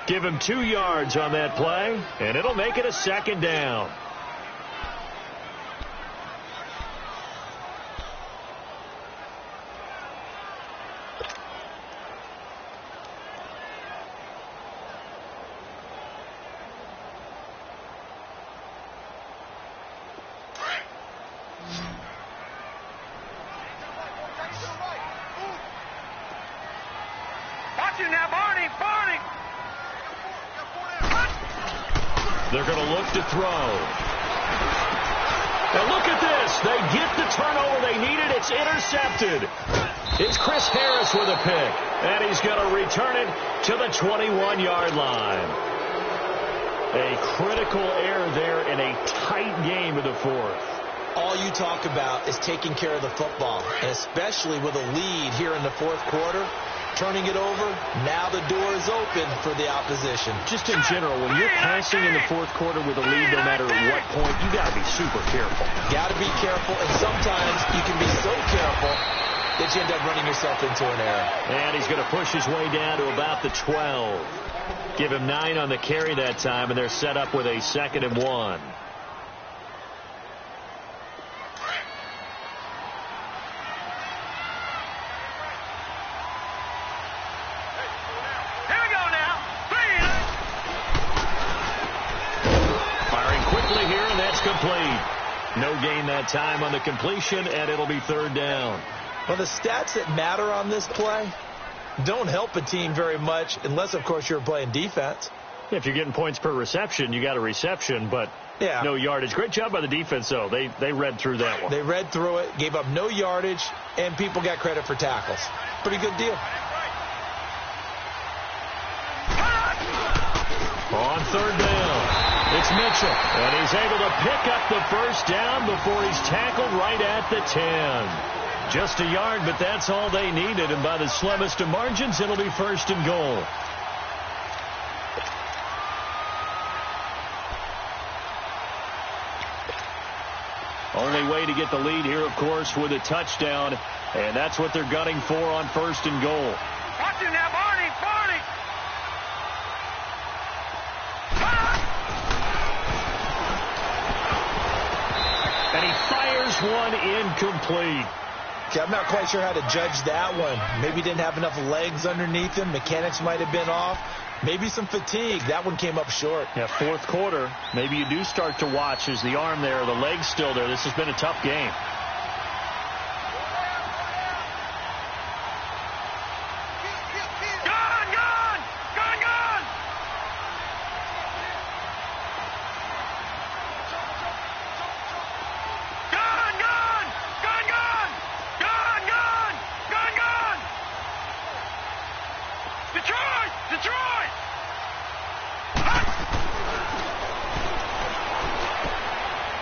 A: Give him 2 yards on that play, and it'll make it a second down. They're going to look to throw. And look at this. They get the turnover they needed. It's intercepted. It's Chris Harris with a pick. And he's going to return it to the 21-yard line. A critical error there in a tight game in the fourth.
B: All you talk about is taking care of the football, and especially with a lead here in the fourth quarter. Turning it over, now the door is open for the opposition.
A: Just in general, when you're passing in the fourth quarter with a lead, no matter at what point, you got to be super careful.
B: Got to be careful, and sometimes you can be so careful that you end up running yourself into an error.
A: And he's going to push his way down to about the 12. Give him 9 on the carry that time, and they're set up with a 2nd and 1. Complete. No gain that time on the completion, and it'll be third down.
B: Well, the stats that matter on this play don't help a team very much unless, of course, you're playing defense.
A: If you're getting points per reception, you got a reception, but no yardage. Great job by the defense, though. They read through that one.
B: They read through it, gave up no yardage, and people got credit for tackles. Pretty good deal.
A: On third down. It's Mitchell, and he's able to pick up the first down before he's tackled right at the 10. Just a yard, but that's all they needed, and by the slimmest of margins, it'll be 1st and goal. Only way to get the lead here, of course, with a touchdown, and that's what they're gunning for on 1st and goal.
C: Watch him now, Barney!
A: And he fires one incomplete.
B: Okay, I'm not quite sure how to judge that one. Maybe didn't have enough legs underneath him. Mechanics might have been off. Maybe some fatigue. That one came up short.
A: Yeah, fourth quarter. Maybe you do start to watch as the arm there, the leg's still there. This has been a tough game.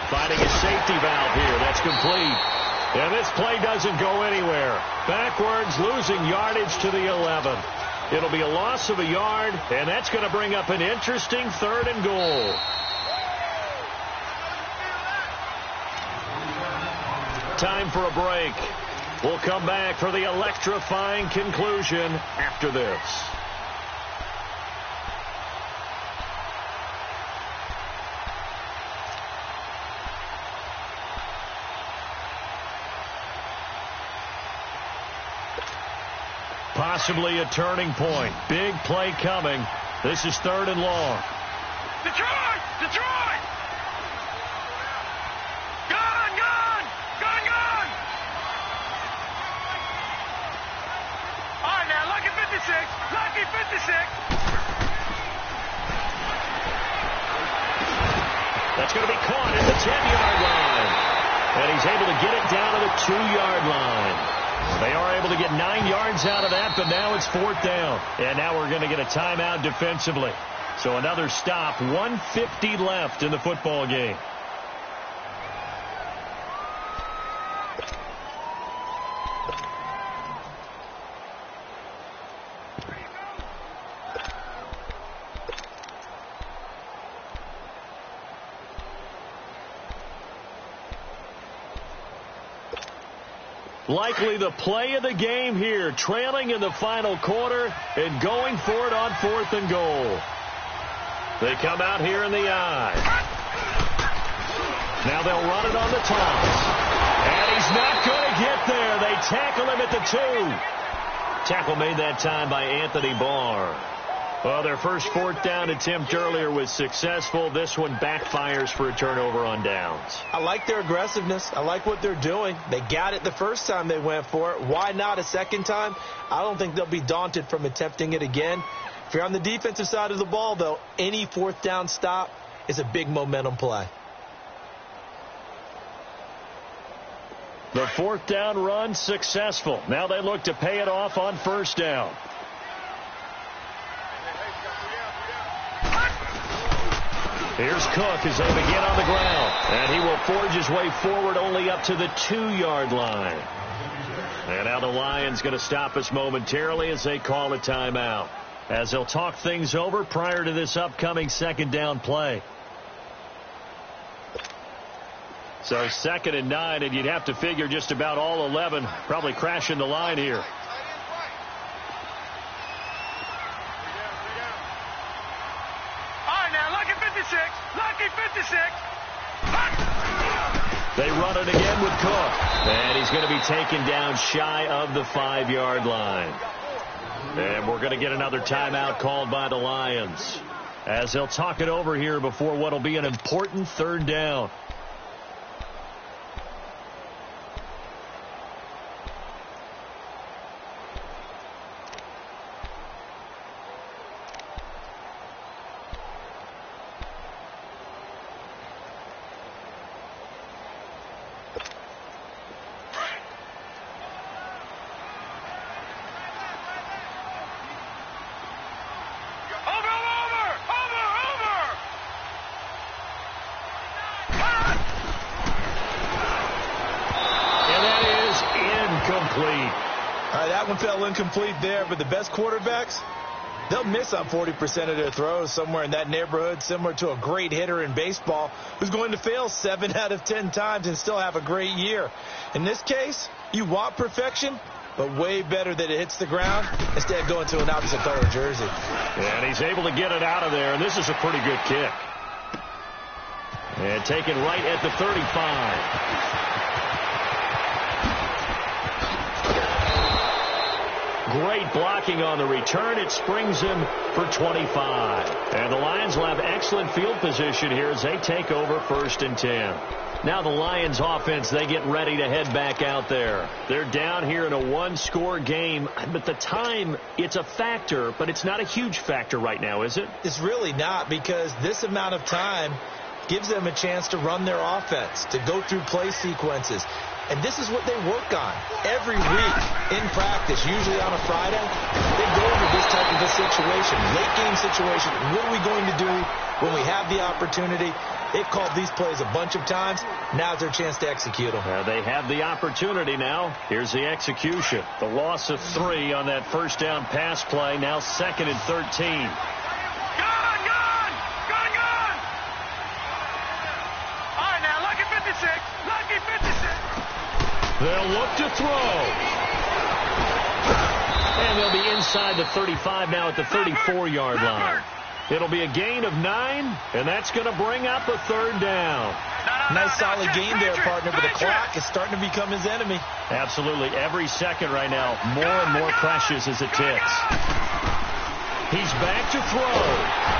A: Finding a safety valve here. That's complete. And this play doesn't go anywhere. Backwards, losing yardage to the 11. It'll be a loss of a yard, and that's going to bring up an interesting 3rd and goal. Time for a break. We'll come back for the electrifying conclusion after this. Possibly a turning point. Big play coming. This is 3rd and long.
C: Detroit! Detroit! Gone! Gone! Gone! Gone! All right, now, lucky 56. Lucky 56.
A: That's going to be caught at the 10-yard line. And he's able to get it down to the 2-yard line. They are able to get 9 yards out of that, but now it's 4th down. And now we're going to get a timeout defensively. So another stop, 1:50 left in the football game. Likely the play of the game here, trailing in the final quarter and going for it on 4th and goal. They come out here in the I. Now they'll run it on the toss. And he's not going to get there. They tackle him at the 2. Tackle made that time by Anthony Barr. Well, their first 4th down attempt earlier was successful. This one backfires for a turnover on downs.
B: I like their aggressiveness. I like what they're doing. They got it the first time they went for it. Why not a second time? I don't think they'll be daunted from attempting it again. If you're on the defensive side of the ball, though, any 4th down stop is a big momentum play.
A: The 4th down run successful. Now they look to pay it off on 1st down. Here's Cook as they begin on the ground. And he will forge his way forward only up to the 2-yard line. And now the Lions going to stop us momentarily as they call a timeout. As they'll talk things over prior to this upcoming 2nd down play. So 2nd and 9, and you'd have to figure just about all 11 probably crashing the line here.
C: Lucky 56.
A: They run it again with Cook. And he's going to be taken down shy of the 5-yard line. And we're going to get another timeout called by the Lions. As they'll talk it over here before what will be an important 3rd down.
B: That one fell incomplete there, but the best quarterbacks, they'll miss on 40% of their throws, somewhere in that neighborhood, similar to a great hitter in baseball who's going to fail 7 out of 10 times and still have a great year. In this case, you want perfection, but way better that it hits the ground instead of going to an opposite color jersey.
A: And he's able to get it out of there, and this is a pretty good kick. And taken right at the 35. Great blocking on the return. It springs him for 25. And the Lions will have excellent field position here as they take over 1st and 10. Now the Lions offense, they get ready to head back out there. They're down here in a 1-score game, but the time, it's a factor, but it's not a huge factor right now, is it?
B: It's really not, because this amount of time gives them a chance to run their offense, to go through play sequences. And this is what they work on every week in practice, usually on a Friday. They go over this type of a situation, late game situation. What are we going to do when we have the opportunity? They've called these plays a bunch of times. Now's their chance to execute them.
A: They have the opportunity now. Here's the execution. The loss of 3 on that first down pass play. Now 2nd and 13. They'll look to throw. And they'll be inside the 35 now at the 34-yard line. It'll be a gain of 9, and that's going to bring up a 3rd down.
B: Nice solid game there, partner, but the clock is starting to become his enemy.
A: Absolutely. Every second right now, more and more precious as it ticks. He's back to throw,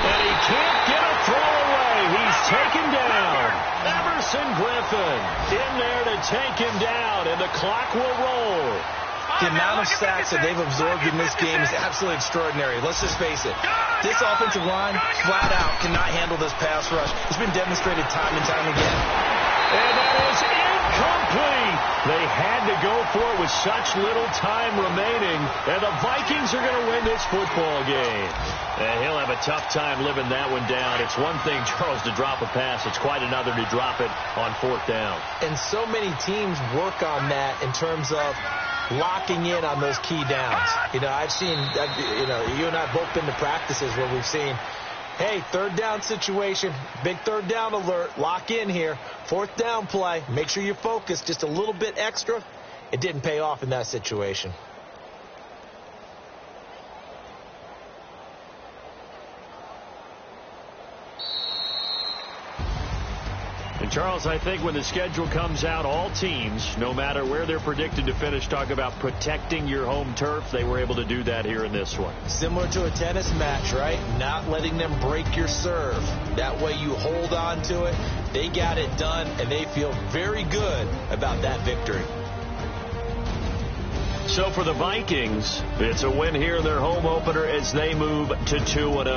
A: and he can't get a throw away. He's taken down. Everson Griffin in there to take him down, and the clock will roll.
B: The amount of sacks that they've absorbed in this game is absolutely extraordinary. Let's just face it. This offensive line, flat out, cannot handle this pass rush. It's been demonstrated time and time again.
A: And that is incomplete. They had to go for it with such little time remaining. And the Vikings are going to win this football game. And he'll have a tough time living that one down. It's one thing, Charles, to drop a pass. It's quite another to drop it on 4th down.
B: And so many teams work on that in terms of locking in on those key downs. I've seen, you and I have both been to practices where we've seen, hey, 3rd down situation, big 3rd down alert, lock in here, 4th down play, make sure you focus just a little bit extra. It didn't pay off in that situation.
A: And, Charles, I think when the schedule comes out, all teams, no matter where they're predicted to finish, talk about protecting your home turf. They were able to do that here in this one.
B: Similar to a tennis match, right? Not letting them break your serve. That way you hold on to it. They got it done, and they feel very good about that victory.
A: So for the Vikings, it's a win here in their home opener as they move to 2-0.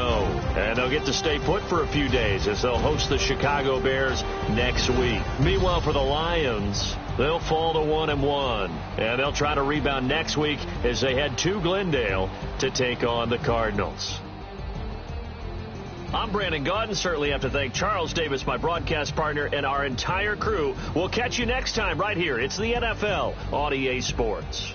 A: And they'll get to stay put for a few days as they'll host the Chicago Bears next week. Meanwhile, for the Lions, they'll fall to 1-1. And they'll try to rebound next week as they head to Glendale to take on the Cardinals. I'm Brandon Gaudin. Certainly have to thank Charles Davis, my broadcast partner, and our entire crew. We'll catch you next time right here. It's the NFL on EA Sports.